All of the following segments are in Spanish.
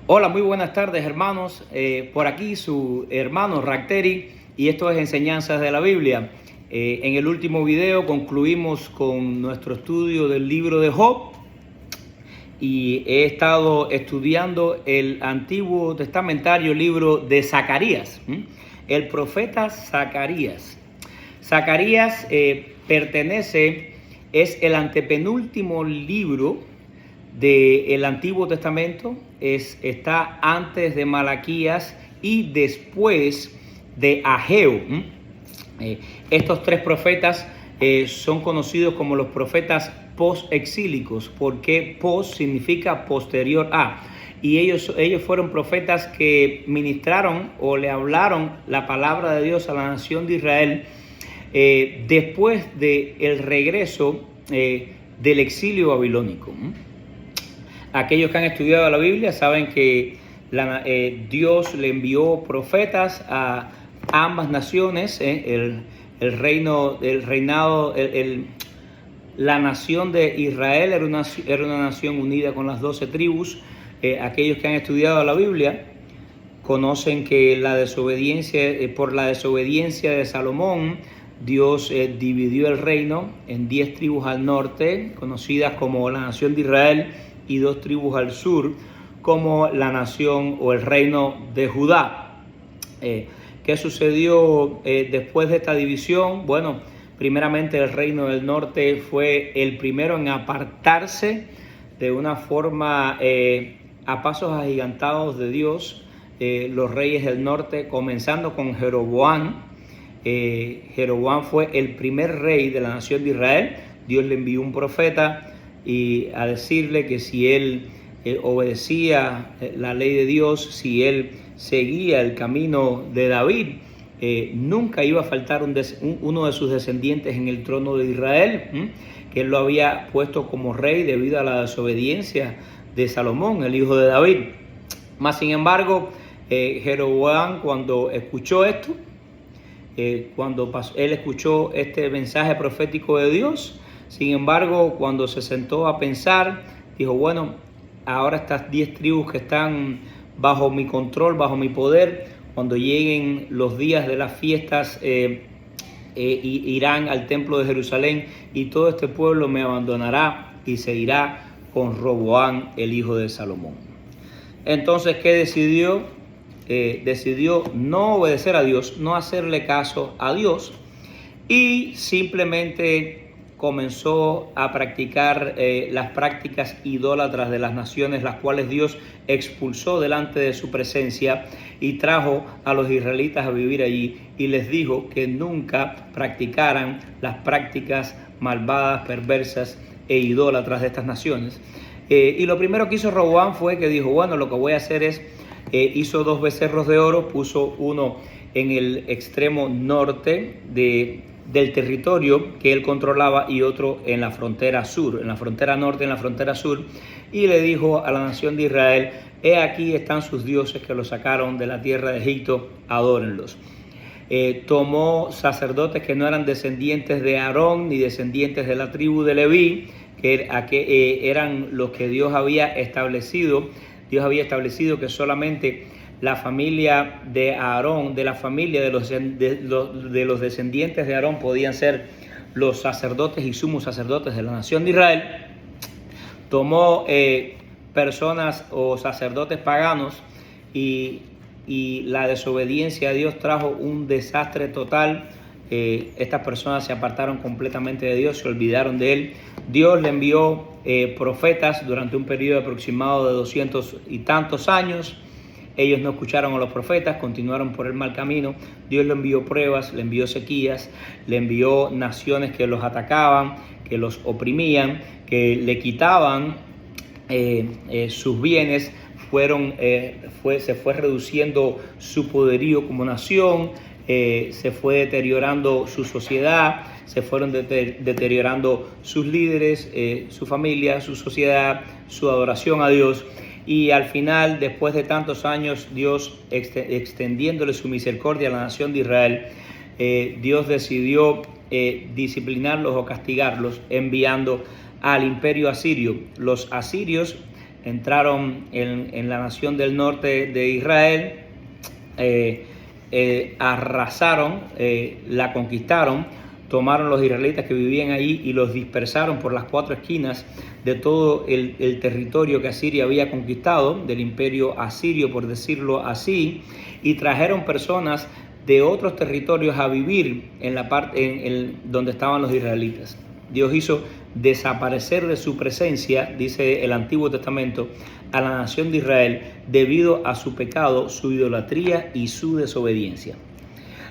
Hola, muy buenas tardes, hermanos. Por aquí su hermano Racteri y esto es Enseñanzas de la Biblia. En el último video concluimos con nuestro estudio del libro de Job y he estado estudiando el Antiguo Testamentario libro de Zacarías, el profeta Zacarías. Zacarías es el antepenúltimo libro del Antiguo Testamento, está antes de Malaquías y después de Ageo. Estos tres profetas son conocidos como los profetas post-exílicos, porque post significa posterior a. Y ellos fueron profetas que ministraron o le hablaron la palabra de Dios a la nación de Israel después del regreso del exilio babilónico. Aquellos que han estudiado la Biblia saben que Dios le envió profetas a ambas naciones. La nación de Israel era una nación unida con las 12 tribus. Aquellos que han estudiado la Biblia conocen que por la desobediencia de Salomón, Dios dividió el reino en 10 tribus al norte, conocidas como la nación de Israel, y 2 tribus al sur, como la nación o el reino de Judá. ¿Qué sucedió después de esta división? Bueno, primeramente el reino del norte fue el primero en apartarse de una forma a pasos agigantados de Dios. Los reyes del norte, comenzando con Jeroboam. Jeroboam fue el primer rey de la nación de Israel. Dios le envió un profeta y a decirle que si él obedecía la ley de Dios, si él seguía el camino de David, nunca iba a faltar uno de sus descendientes en el trono de Israel, que él lo había puesto como rey debido a la desobediencia de Salomón, el hijo de David. Mas sin embargo, Jeroboam, cuando escuchó esto, él escuchó este mensaje profético de Dios, sin embargo, cuando se sentó a pensar, dijo, bueno, ahora estas 10 tribus que están bajo mi control, bajo mi poder, cuando lleguen los días de las fiestas, irán al templo de Jerusalén y todo este pueblo me abandonará y se irá con Roboam, el hijo de Salomón. Entonces, ¿qué decidió? Decidió no obedecer a Dios, no hacerle caso a Dios y simplemente comenzó a practicar las prácticas idólatras de las naciones, las cuales Dios expulsó delante de su presencia y trajo a los israelitas a vivir allí y les dijo que nunca practicaran las prácticas malvadas, perversas e idólatras de estas naciones. Y lo primero que hizo Roboam fue que dijo, bueno, lo que voy a hacer es, hizo 2 becerros de oro, puso uno en el extremo norte del territorio que él controlaba y otro en la frontera sur, en la frontera norte, en la frontera sur, y le dijo a la nación de Israel, he aquí están sus dioses que los sacaron de la tierra de Egipto, adórenlos. Tomó sacerdotes que no eran descendientes de Aarón ni descendientes de la tribu de Leví, que eran los que Dios había establecido. Dios había establecido que solamente la familia de Aarón, de la familia de los descendientes de Aarón podían ser los sacerdotes y sumos sacerdotes de la nación de Israel. Tomó personas o sacerdotes paganos y la desobediencia a Dios trajo un desastre total. Estas personas se apartaron completamente de Dios, se olvidaron de Él. Dios le envió profetas durante un periodo aproximado de 200 y tantos años. Ellos no escucharon a los profetas, continuaron por el mal camino. Dios le envió pruebas, le envió sequías, le envió naciones que los atacaban, que los oprimían, que le quitaban sus bienes. Se fue reduciendo su poderío como nación, se fue deteriorando su sociedad, se fueron deteriorando sus líderes, su familia, su sociedad, su adoración a Dios. Y al final, después de tantos años, Dios extendiéndole su misericordia a la nación de Israel, Dios decidió disciplinarlos o castigarlos enviando al imperio asirio. Los asirios entraron en la nación del norte de Israel, arrasaron, la conquistaron, tomaron los israelitas que vivían ahí y los dispersaron por las 4 esquinas de todo el territorio que Asiria había conquistado, del imperio asirio, por decirlo así, y trajeron personas de otros territorios a vivir en la parte donde estaban los israelitas. Dios hizo desaparecer de su presencia, dice el Antiguo Testamento, a la nación de Israel debido a su pecado, su idolatría y su desobediencia.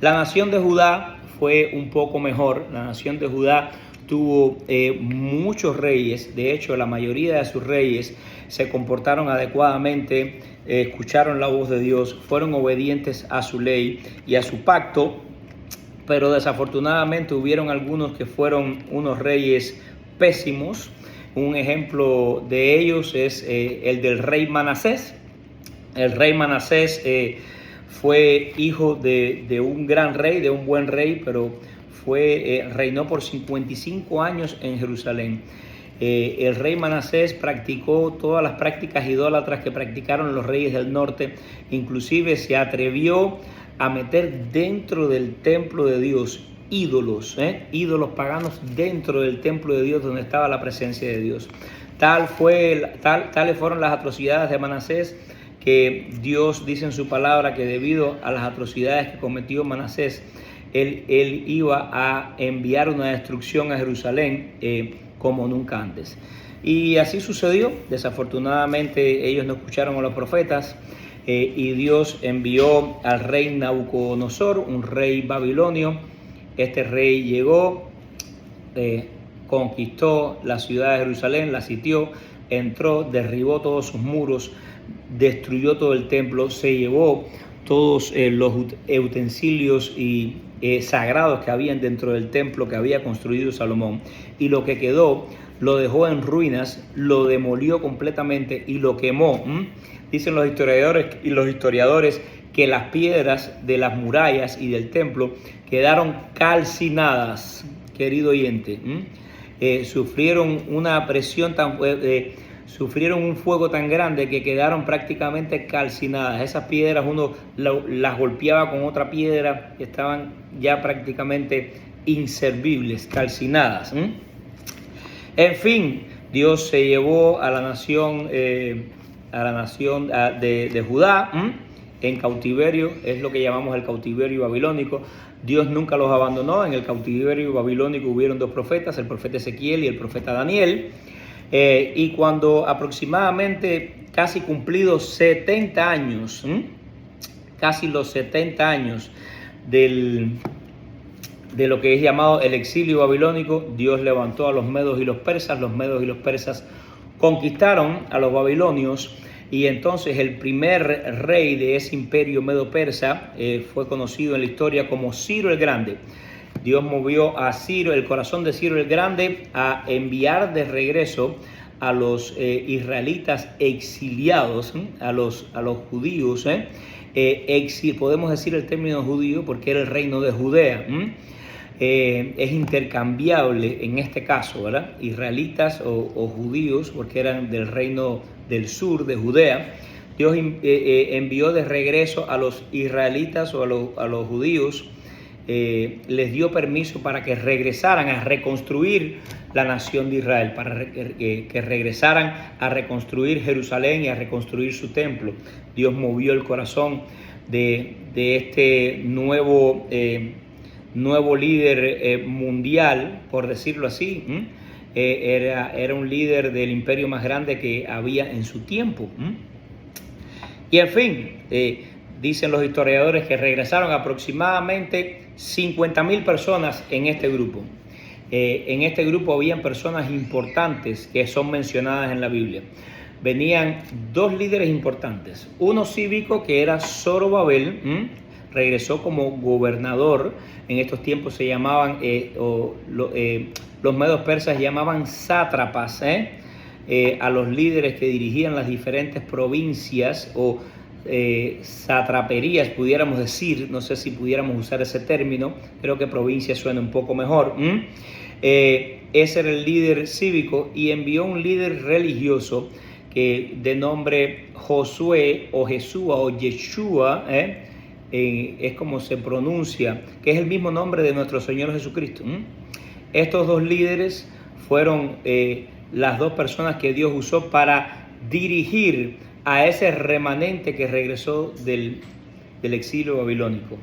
La nación de Judá fue un poco mejor. La nación de Judá tuvo muchos reyes. De hecho, la mayoría de sus reyes se comportaron adecuadamente, escucharon la voz de Dios, fueron obedientes a su ley y a su pacto, pero desafortunadamente hubieron algunos que fueron unos reyes pésimos. Un ejemplo de ellos es el del rey Manasés. El rey Manasés fue hijo de un gran rey, de un buen rey, pero reinó por 55 años en Jerusalén. El rey Manasés practicó todas las prácticas idólatras que practicaron los reyes del norte. Inclusive se atrevió a meter dentro del templo de Dios ídolos paganos dentro del templo de Dios, donde estaba la presencia de Dios. Tales fueron las atrocidades de Manasés, que Dios dice en su palabra que debido a las atrocidades que cometió Manasés, él iba a enviar una destrucción a Jerusalén como nunca antes. Y así sucedió. Desafortunadamente ellos no escucharon a los profetas, y Dios envió al rey Nabucodonosor, un rey babilonio. Este rey llegó, conquistó la ciudad de Jerusalén, la sitió, entró, derribó todos sus muros, destruyó todo el templo, se llevó todos los utensilios y sagrados que habían dentro del templo que había construido Salomón, y lo que quedó lo dejó en ruinas, lo demolió completamente y lo quemó. Dicen los historiadores que las piedras de las murallas y del templo quedaron calcinadas, querido oyente. Sufrieron una presión sufrieron un fuego tan grande que quedaron prácticamente calcinadas. Esas piedras uno las golpeaba con otra piedra, que estaban ya prácticamente inservibles, calcinadas. En fin, Dios se llevó a la nación de Judá en cautiverio. Es lo que llamamos el cautiverio babilónico. Dios nunca los abandonó. En el cautiverio babilónico hubieron 2 profetas, el profeta Ezequiel y el profeta Daniel. Y cuando aproximadamente casi cumplidos 70 años, casi los 70 años de lo que es llamado el exilio babilónico, Dios levantó a los medos y los persas. Los medos y los persas conquistaron a los babilonios, y entonces el primer rey de ese imperio medo-persa fue conocido en la historia como Ciro el Grande. Dios movió a Ciro, el corazón de Ciro el Grande, a enviar de regreso a los israelitas exiliados, a los judíos. Podemos decir el término judío porque era el reino de Judea. Es intercambiable en este caso, ¿verdad? Israelitas o judíos, porque eran del reino del sur de Judea. Dios envió de regreso a los israelitas o a los judíos. Les dio permiso para que regresaran a reconstruir la nación de Israel, para que regresaran a reconstruir Jerusalén y a reconstruir su templo. Dios movió el corazón de este nuevo líder mundial, por decirlo así. Era un líder del imperio más grande que había en su tiempo. Y en fin, dicen los historiadores que regresaron aproximadamente 50,000 personas en este grupo. En este grupo habían personas importantes que son mencionadas en la Biblia. Venían 2 líderes importantes. Uno cívico, que era Zorobabel, regresó como gobernador. En estos tiempos se llamaban, los medos persas llamaban sátrapas, a los líderes que dirigían las diferentes provincias o satraperías, pudiéramos decir. No sé si pudiéramos usar ese término, creo que provincia suena un poco mejor. Ese era el líder cívico, y envió un líder religioso de nombre Josué o Jesúa o Yeshua, es como se pronuncia, que es el mismo nombre de nuestro Señor Jesucristo. Estos dos líderes fueron las dos personas que Dios usó para dirigir a ese remanente que regresó del exilio babilónico.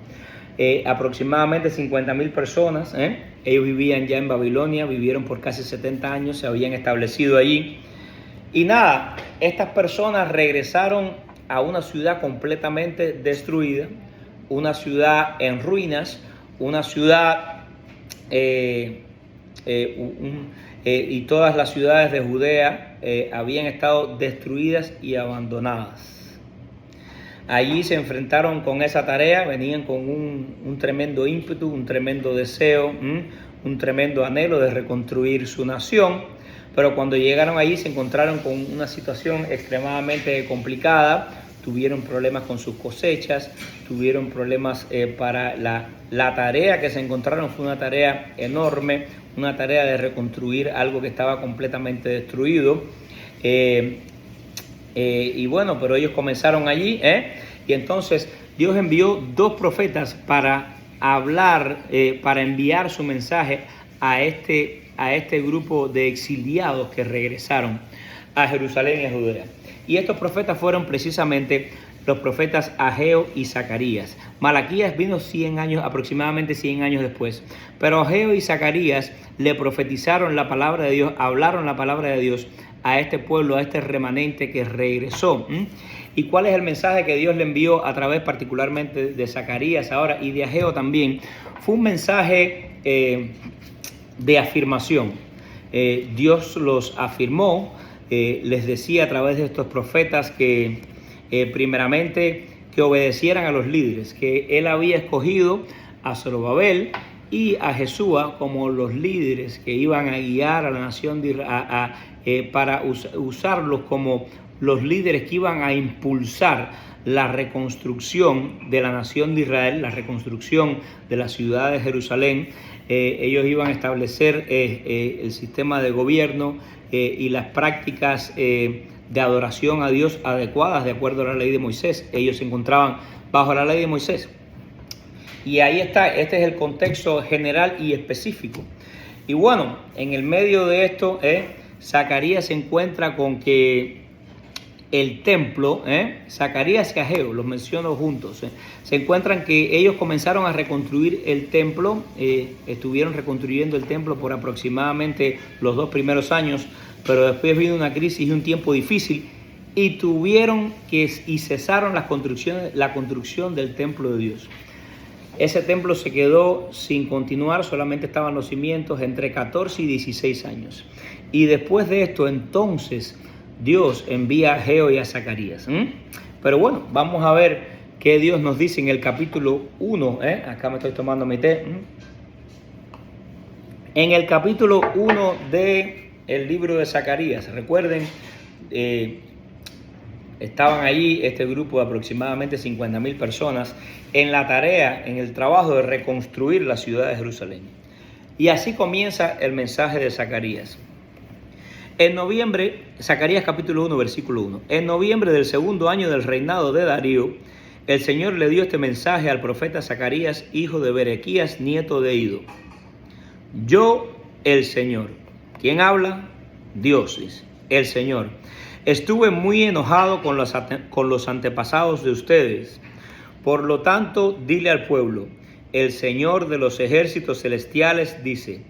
Aproximadamente 50,000 personas, ellos vivían ya en Babilonia, vivieron por casi 70 años, se habían establecido allí. Y nada, estas personas regresaron a una ciudad completamente destruida, una ciudad en ruinas, una ciudad y todas las ciudades de Judea habían estado destruidas y abandonadas. Allí se enfrentaron con esa tarea, venían con un tremendo ímpetu, un tremendo deseo, un tremendo anhelo de reconstruir su nación, pero cuando llegaron allí se encontraron con una situación extremadamente complicada. Tuvieron problemas con sus cosechas, tuvieron problemas para la tarea que se encontraron. Fue una tarea enorme, una tarea de reconstruir algo que estaba completamente destruido. Y bueno, pero ellos comenzaron allí, y entonces Dios envió dos profetas para hablar, para enviar su mensaje a este grupo de exiliados que regresaron a Jerusalén y a Judea. Y estos profetas fueron precisamente los profetas Ageo y Zacarías. Malaquías vino aproximadamente 100 años después. Pero Ageo y Zacarías le profetizaron la palabra de Dios, hablaron la palabra de Dios a este pueblo, a este remanente que regresó. ¿Y cuál es el mensaje que Dios le envió a través particularmente de Zacarías ahora y de Ageo también? Fue un mensaje de afirmación. Dios los afirmó. Les decía a través de estos profetas que primeramente que obedecieran a los líderes, que él había escogido a Zorobabel y a Jesúa como los líderes que iban a guiar a la nación de Israel, para usarlos como los líderes que iban a impulsar la reconstrucción de la nación de Israel, la reconstrucción de la ciudad de Jerusalén. Ellos iban a establecer el sistema de gobierno y las prácticas de adoración a Dios adecuadas de acuerdo a la ley de Moisés. Ellos se encontraban bajo la ley de Moisés. Y ahí está, este es el contexto general y específico. Y bueno, en el medio de esto, Zacarías se encuentra con que el templo, Zacarías y Ageo, los menciono juntos, se encuentran que ellos comenzaron a reconstruir el templo, estuvieron reconstruyendo el templo por aproximadamente los 2 primeros años, pero después vino una crisis y un tiempo difícil y tuvieron que cesaron la construcción del templo de Dios. Ese templo se quedó sin continuar, solamente estaban los cimientos entre 14 y 16 años. Y después de esto, entonces, Dios envía a Ageo y a Zacarías. Pero bueno, vamos a ver qué Dios nos dice en el capítulo 1. Acá me estoy tomando mi té. En el capítulo 1 del libro de Zacarías, recuerden, estaban allí este grupo de aproximadamente 50,000 personas en la tarea, en el trabajo de reconstruir la ciudad de Jerusalén. Y así comienza el mensaje de Zacarías. En noviembre, Zacarías capítulo 1, versículo 1. En noviembre del 2º año del reinado de Darío, el Señor le dio este mensaje al profeta Zacarías, hijo de Berequías, nieto de Ido. Yo, el Señor. ¿Quién habla? Dios, el Señor. Estuve muy enojado con los antepasados de ustedes. Por lo tanto, dile al pueblo, el Señor de los ejércitos celestiales dice,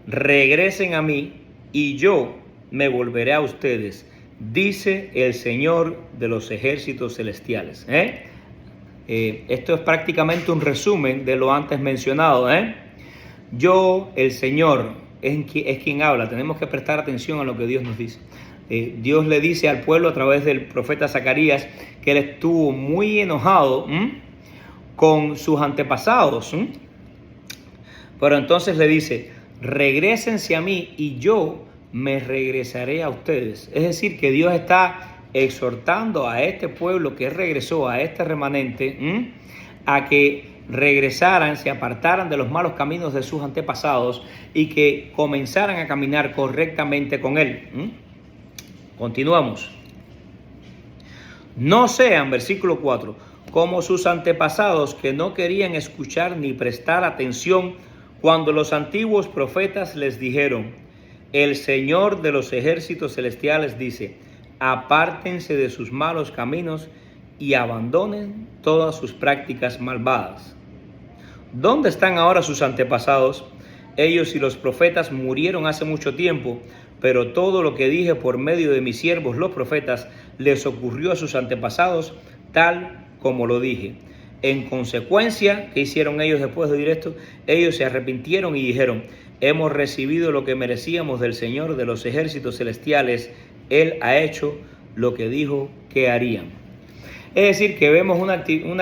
regresen a mí y yo me volveré a ustedes, dice el Señor de los ejércitos celestiales. Esto es prácticamente un resumen de lo antes mencionado. Yo, el Señor, es quien habla. Tenemos que prestar atención a lo que Dios nos dice. Dios le dice al pueblo a través del profeta Zacarías que él estuvo muy enojado con sus antepasados. Pero entonces le dice, regrésense a mí y yo me regresaré a ustedes. Es decir, que Dios está exhortando a este pueblo que regresó, a este remanente, a que regresaran, se apartaran de los malos caminos de sus antepasados y que comenzaran a caminar correctamente con Él. Continuamos. No sean, versículo 4, como sus antepasados que no querían escuchar ni prestar atención cuando los antiguos profetas les dijeron: el Señor de los ejércitos celestiales dice, apártense de sus malos caminos y abandonen todas sus prácticas malvadas. ¿Dónde están ahora sus antepasados? Ellos y los profetas murieron hace mucho tiempo, pero todo lo que dije por medio de mis siervos los profetas les ocurrió a sus antepasados tal como lo dije. En consecuencia, ¿qué hicieron ellos después de oír esto? Ellos se arrepintieron y dijeron: hemos recibido lo que merecíamos del Señor de los ejércitos celestiales. Él ha hecho lo que dijo que harían. Es decir, que vemos una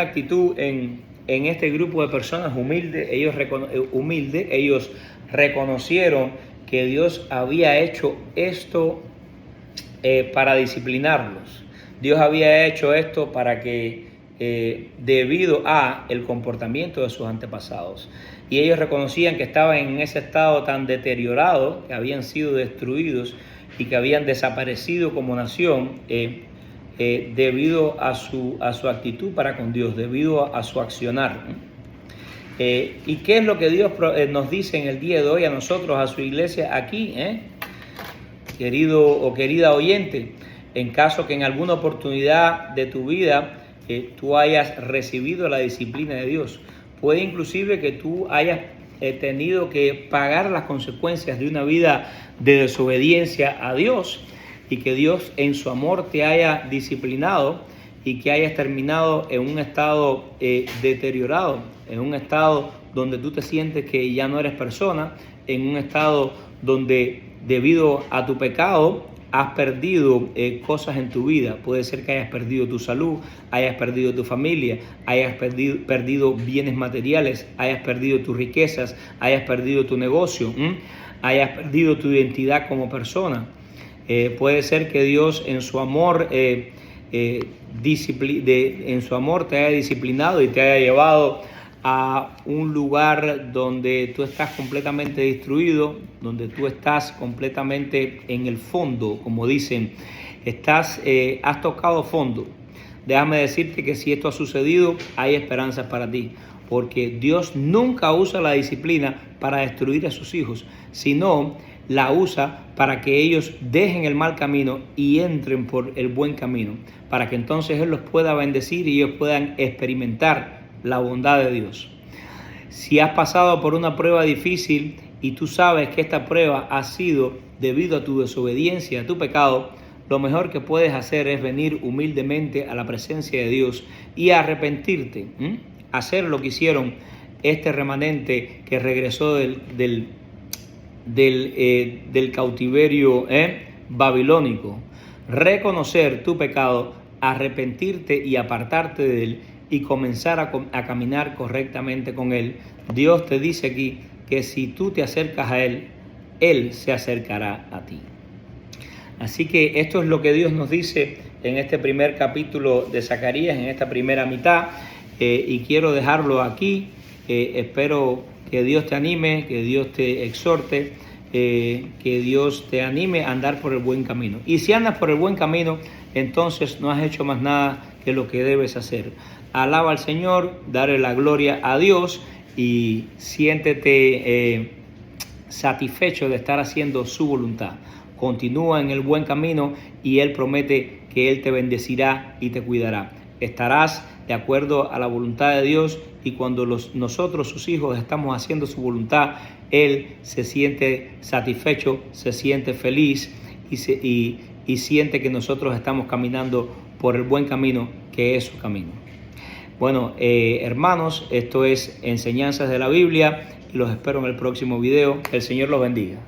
actitud en este grupo de personas humildes. Ellos reconocieron que Dios había hecho esto para disciplinarlos. Dios había hecho esto para que debido a el comportamiento de sus antepasados. Y ellos reconocían que estaban en ese estado tan deteriorado, que habían sido destruidos y que habían desaparecido como nación debido a su actitud para con Dios, debido a su accionar. ¿Y qué es lo que Dios nos dice en el día de hoy a nosotros, a su iglesia aquí, querido o querida oyente? En caso que en alguna oportunidad de tu vida tú hayas recibido la disciplina de Dios, puede inclusive que tú hayas tenido que pagar las consecuencias de una vida de desobediencia a Dios, y que Dios en su amor te haya disciplinado y que hayas terminado en un estado deteriorado, en un estado donde tú te sientes que ya no eres persona, en un estado donde debido a tu pecado has perdido cosas en tu vida. Puede ser que hayas perdido tu salud, hayas perdido tu familia, hayas perdido bienes materiales, hayas perdido tus riquezas, hayas perdido tu negocio, hayas perdido tu identidad como persona. Puede ser que Dios en su amor en su amor te haya disciplinado y te haya llevado a un lugar donde tú estás completamente destruido, donde tú estás completamente en el fondo, como dicen, has tocado fondo. Déjame decirte que si esto ha sucedido, hay esperanzas para ti, porque Dios nunca usa la disciplina para destruir a sus hijos, sino la usa para que ellos dejen el mal camino y entren por el buen camino, para que entonces Él los pueda bendecir y ellos puedan experimentar la bondad de Dios. Si has pasado por una prueba difícil y tú sabes que esta prueba ha sido debido a tu desobediencia, a tu pecado, lo mejor que puedes hacer es venir humildemente a la presencia de Dios y arrepentirte, hacer lo que hicieron este remanente que regresó del cautiverio babilónico. Reconocer tu pecado, arrepentirte y apartarte de él y comenzar a caminar correctamente con Él. Dios te dice aquí que si tú te acercas a Él, Él se acercará a ti. Así que esto es lo que Dios nos dice en este primer capítulo de Zacarías, en esta primera mitad, y quiero dejarlo aquí. Espero que Dios te anime, que Dios te exhorte, que Dios te anime a andar por el buen camino. Y si andas por el buen camino, entonces no has hecho más nada que lo que debes hacer. Alaba al Señor, dale la gloria a Dios y siéntete satisfecho de estar haciendo su voluntad. Continúa en el buen camino y Él promete que Él te bendecirá y te cuidará. Estarás de acuerdo a la voluntad de Dios, y cuando nosotros, sus hijos, estamos haciendo su voluntad, Él se siente satisfecho, se siente feliz y siente que nosotros estamos caminando por el buen camino, que es su camino. Bueno, hermanos, esto es Enseñanzas de la Biblia y los espero en el próximo video. Que el Señor los bendiga.